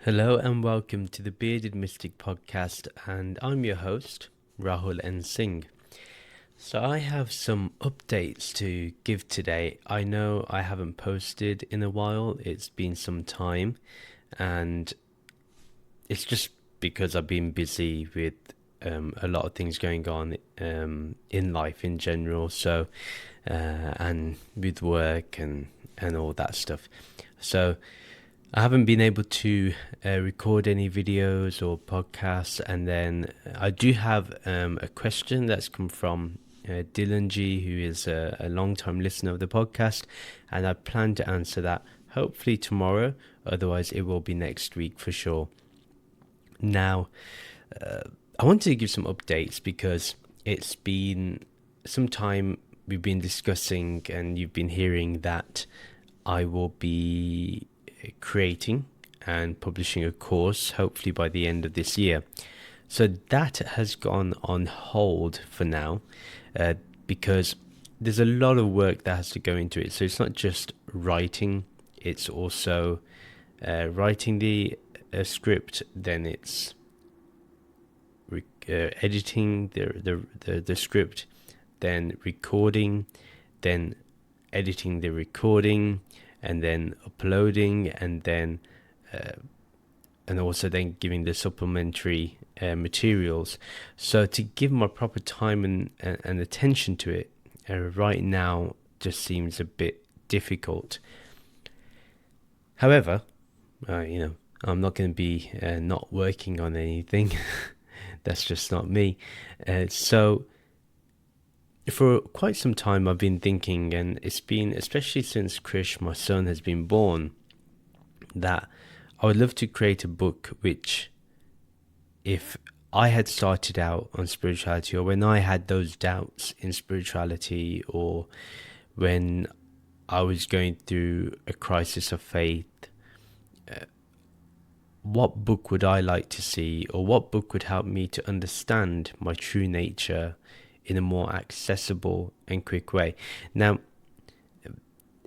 Hello and welcome to the Bearded Mystic podcast, and I'm your host, Rahul N Singh. So I have some updates to give today. I know I haven't posted in a while, it's been some time, and it's just because I've been busy with a lot of things going on in life in general, and with work and all that stuff. So I haven't been able to record any videos or podcasts, and then I do have a question that's come from Dylan G, who is a long-time listener of the podcast, and I plan to answer that hopefully tomorrow, otherwise it will be next week for sure. Now, I wanted to give some updates because it's been some time we've been discussing and you've been hearing that I will be creating and publishing a course hopefully by the end of this year. So that has gone on hold for now because there's a lot of work that has to go into it. So it's not just writing, it's also writing the script, then it's editing the script, then recording, then editing the recording, and then uploading, and then and also then giving the supplementary materials. So to give my proper time and attention to it right now just seems a bit difficult. However, I'm not going to be not working on anything. That's just not me. So for quite some time I've been thinking, and it's been especially since Krish, my son, has been born, that I would love to create a book which, if I had started out on spirituality, or when I had those doubts in spirituality, or when I was going through a crisis of faith, what book would I like to see, or what book would help me to understand my true nature in a more accessible and quick way? Now,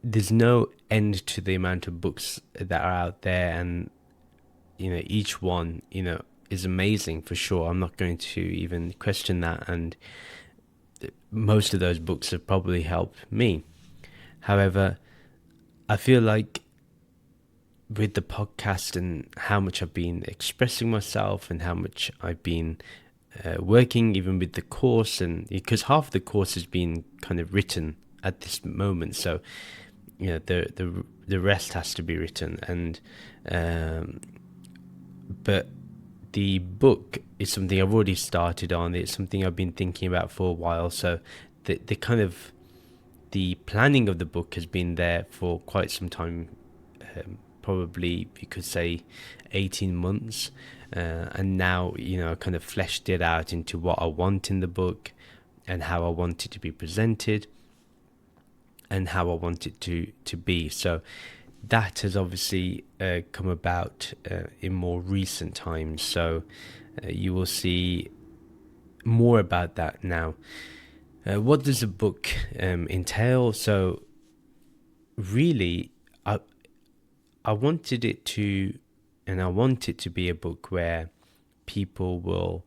there's no end to the amount of books that are out there, and each one is amazing for sure. I'm not going to even question that, and most of those books have probably helped me. However, I feel like with the podcast and how much I've been expressing myself and how much I've been working even with the course, and because half the course has been kind of written at this moment, so the rest has to be written, and but the book is something I've already started on. It's something I've been thinking about for a while, so the planning of the book has been there for quite some time, probably you could say 18 months, and now I kind of fleshed it out into what I want in the book and how I want it to be presented and how I want it to be. So that has obviously come about in more recent times, so you will see more about that now. What does the book entail? So really, I wanted it to, and I want it to be a book where people will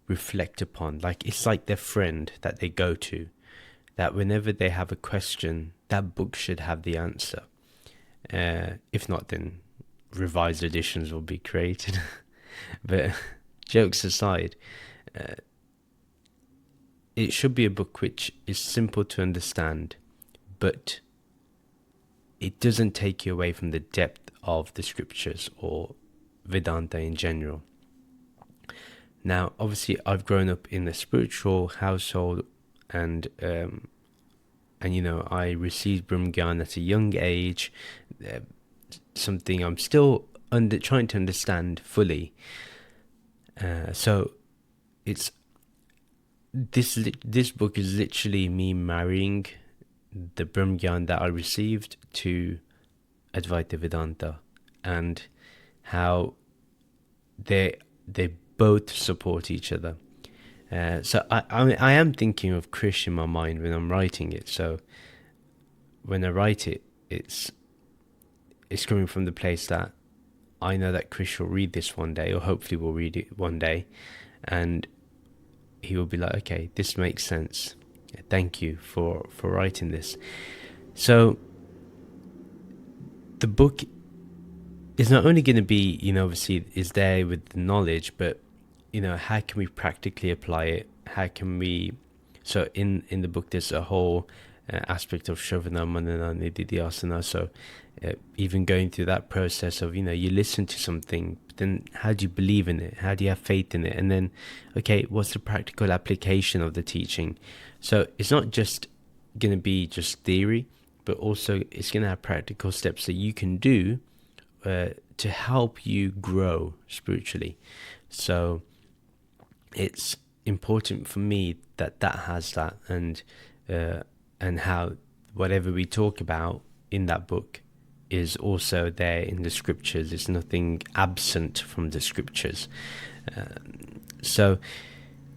reflect upon, like it's like their friend that they go to, that whenever they have a question, that book should have the answer. If not, then revised editions will be created. But jokes aside, it should be a book which is simple to understand, but it doesn't take you away from the depth of the scriptures or Vedanta in general. Now, obviously, I've grown up in a spiritual household, and I received Brahmgyan at a young age, something I'm still trying to understand fully. So it's this book is literally me marrying the Brahmgyan that I received to Advaita Vedanta, and how they both support each other. So I am thinking of Krish in my mind when I'm writing it. So when I write it, it's coming from the place that I know that Krish will read this one day, or hopefully will read it one day, and he will be like, okay, this makes sense. Thank you for writing this. So the book is not only going to be, obviously is there with the knowledge, but, how can we practically apply it? How can we, so in the book, there's a whole aspect of Shravana, Manana, Nididhyasana. So even going through that process of, you listen to something, then how do you believe in it? How do you have faith in it? And then, okay, what's the practical application of the teaching? So it's not just going to be just theory, but also it's going to have practical steps that you can do to help you grow spiritually. So it's important for me that has that, and how whatever we talk about in that book is also there in the scriptures. There's nothing absent from the scriptures. So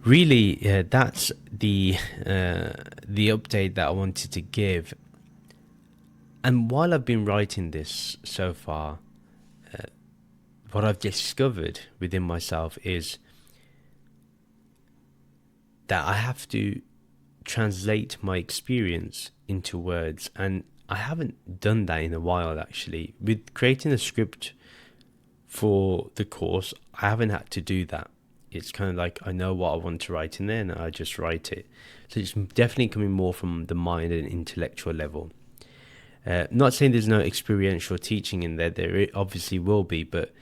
really, that's the update that I wanted to give. And while I've been writing this so far, what I've discovered within myself is that I have to translate my experience into words, and I haven't done that in a while actually. With creating a script for the course, I haven't had to do that. It's kind of like I know what I want to write in there and I just write it. So it's definitely coming more from the mind and intellectual level. Not saying there's no experiential teaching in there. There obviously will be, but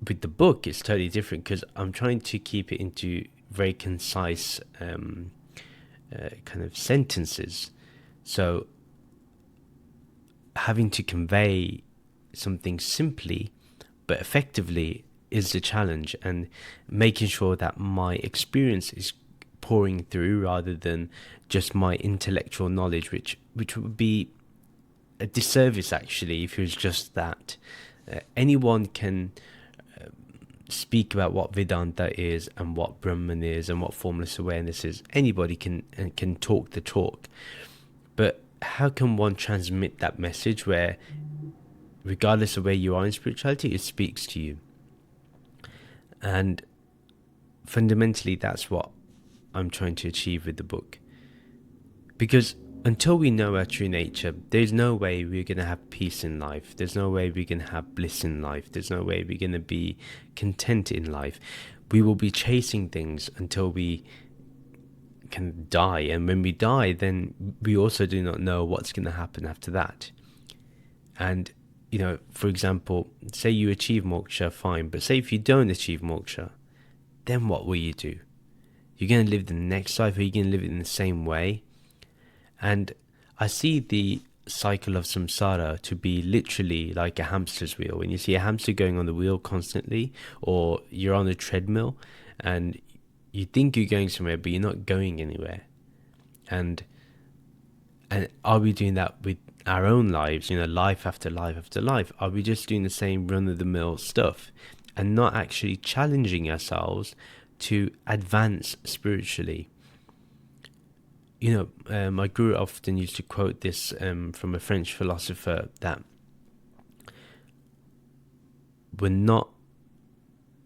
with the book it's totally different, because I'm trying to keep it into very concise kind of sentences. So having to convey something simply but effectively is the challenge, and making sure that my experience is pouring through rather than just my intellectual knowledge, which would be a disservice actually if it was just that. Anyone can speak about what Vedanta is and what Brahman is and what formless awareness is. Anybody can talk the talk, but how can one transmit that message where, regardless of where you are in spirituality, it speaks to you? And fundamentally, that's what I'm trying to achieve with the book. Because until we know our true nature, there's no way we're going to have peace in life. There's no way we're going to have bliss in life. There's no way we're going to be content in life. We will be chasing things until we can die. And when we die, then we also do not know what's going to happen after that. And, for example, say you achieve moksha, fine. But say if you don't achieve moksha, then what will you do? You're going to live the next life, or you're going to live it in the same way? And I see the cycle of samsara to be literally like a hamster's wheel. When you see a hamster going on the wheel constantly, or you're on a treadmill and you think you're going somewhere, but you're not going anywhere. And are we doing that with our own lives? Life after life after life. Are we just doing the same run-of-the-mill stuff and not actually challenging ourselves to advance spiritually? My guru often used to quote this from a French philosopher, that we're not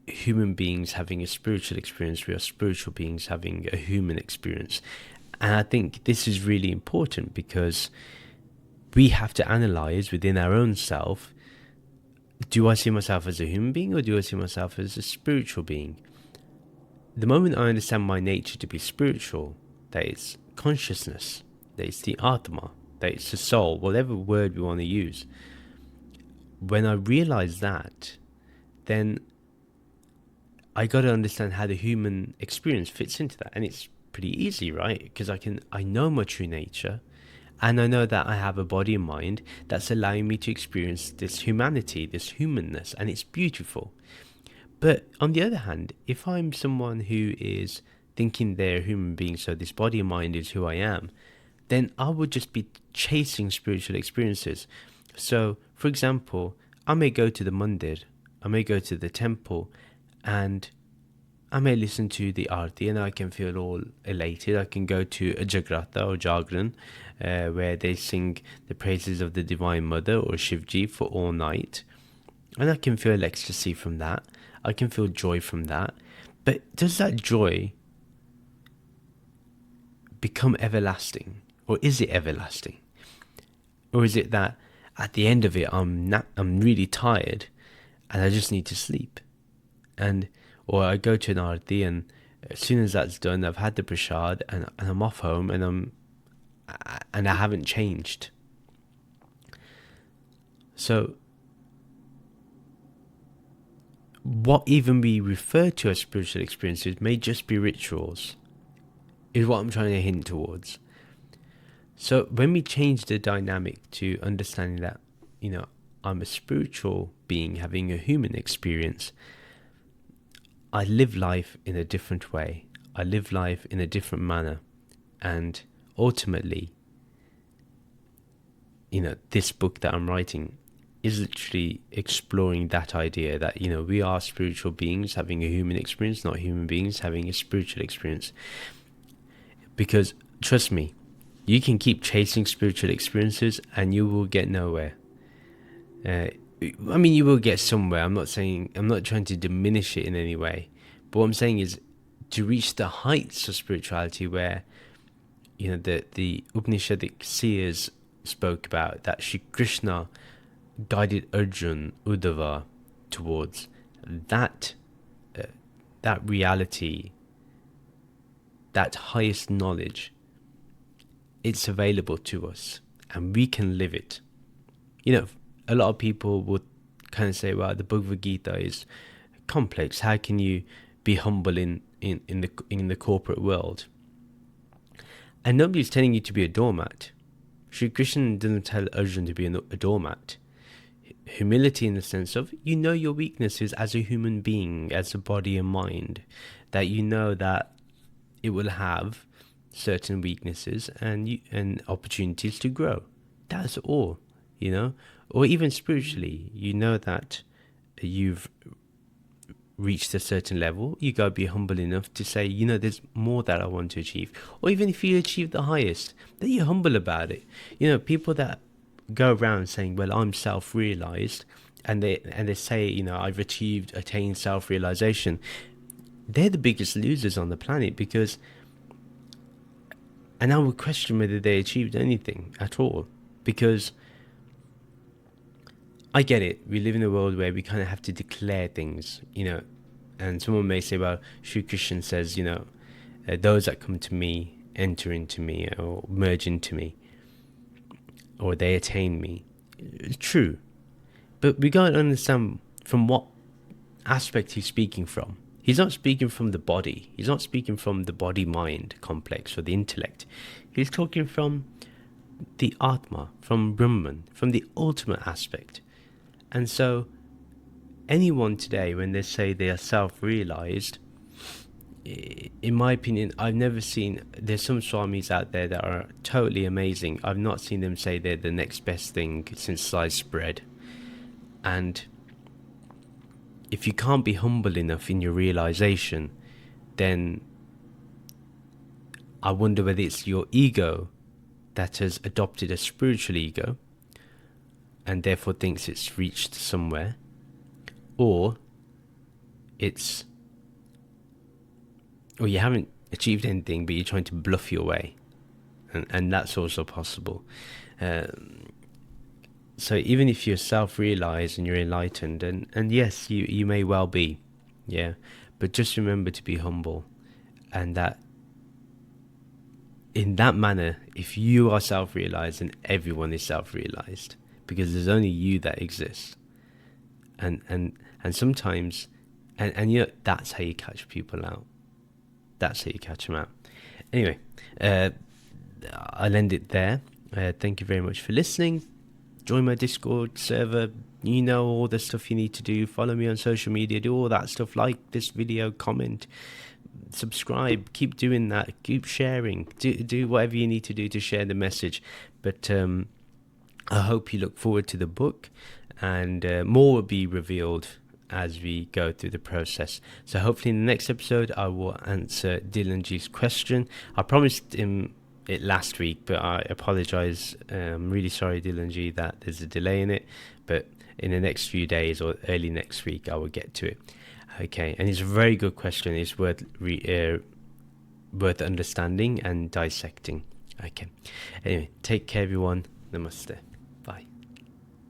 human beings having a spiritual experience, we are spiritual beings having a human experience. And I think this is really important, because we have to analyze within our own self, do I see myself as a human being, or do I see myself as a spiritual being? The moment I understand my nature to be spiritual, that is consciousness, that is the Atma, that is the soul, whatever word we want to use. When I realize that, then I got to understand how the human experience fits into that. And it's pretty easy, right? Because I know my true nature, and I know that I have a body and mind that's allowing me to experience this humanity, this humanness, and it's beautiful. But on the other hand, if I'm someone who is thinking they're a human being, so this body and mind is who I am, then I would just be chasing spiritual experiences. So, for example, I may go to the mandir, I may go to the temple, and I may listen to the arti and I can feel all elated. I can go to a jagrata or jagran, where they sing the praises of the Divine Mother or Shivji for all night. And I can feel ecstasy from that. I can feel joy from that. But does that joy become everlasting? Or is it everlasting? Or is it that at the end of it, I'm really tired and I just need to sleep? Or I go to an arati, and as soon as that's done, I've had the prasad and I'm off home, and I haven't changed. So what even we refer to as spiritual experiences may just be rituals, is what I'm trying to hint towards. So when we change the dynamic to understanding that, I'm a spiritual being having a human experience, I live life in a different way. I live life in a different manner. And ultimately, this book that I'm writing is literally exploring that idea that, we are spiritual beings having a human experience, not human beings having a spiritual experience. Because, trust me, you can keep chasing spiritual experiences and you will get nowhere. You will get somewhere. I'm not trying to diminish it in any way. But what I'm saying is, to reach the heights of spirituality where, the Upanishadic seers spoke about, that Shri Krishna guided Arjun, Uddhava, towards, that reality, that highest knowledge, it's available to us and we can live it. A lot of people would kind of say, well, the Bhagavad Gita is complex. How can you be humble in the corporate world? And nobody's telling you to be a doormat. Shri Krishna doesn't tell Arjun to be a doormat. Humility in the sense of, your weaknesses as a human being, as a body and mind, that that it will have certain weaknesses and opportunities to grow. That's all, Or even spiritually, that you've reached a certain level, you gotta be humble enough to say, there's more that I want to achieve. Or even if you achieve the highest, then you're humble about it. People that go around saying, well, I'm self-realized, and they say, I've attained self-realization, they're the biggest losers on the planet. And I would question whether they achieved anything at all, because I get it. We live in a world where we kind of have to declare things, and someone may say, well, Sri Krishna says, those that come to me enter into me or merge into me, or they attain me. It's true. But we got to understand from what aspect he's speaking from. He's not speaking from the body. He's not speaking from the body-mind complex or the intellect. He's talking from the Atma, from Brahman, from the ultimate aspect. And so anyone today, when they say they are self-realized, in my opinion, I've never seen, there's some swamis out there that are totally amazing. I've not seen them say they're the next best thing since sliced bread. And if you can't be humble enough in your realization, then I wonder whether it's your ego that has adopted a spiritual ego and therefore thinks it's reached somewhere, or you haven't achieved anything but you're trying to bluff your way, and that's also possible. So even if you're self-realized and you're enlightened, and yes, you may well be, but just remember to be humble, and that in that manner, if you are self-realized, then everyone is self-realized, because there's only you that exists. And sometimes, and that's how you catch people out. That's how you catch them out. Anyway, I'll end it there. Thank you very much for listening. Join my Discord server. All the stuff you need to do. Follow me on social media. Do all that stuff. Like this video. Comment. Subscribe. Keep doing that. Keep sharing. Do whatever you need to do to share the message. But I hope you look forward to the book. And more will be revealed as we go through the process. So hopefully in the next episode I will answer Dylanji's question. I promised him it last week, but I apologize. I'm really sorry, Dylanji, that there's a delay in it, but in the next few days or early next week, I will get to it. Okay, and it's a very good question. It's worth understanding and dissecting. Okay, anyway, take care everyone. Namaste.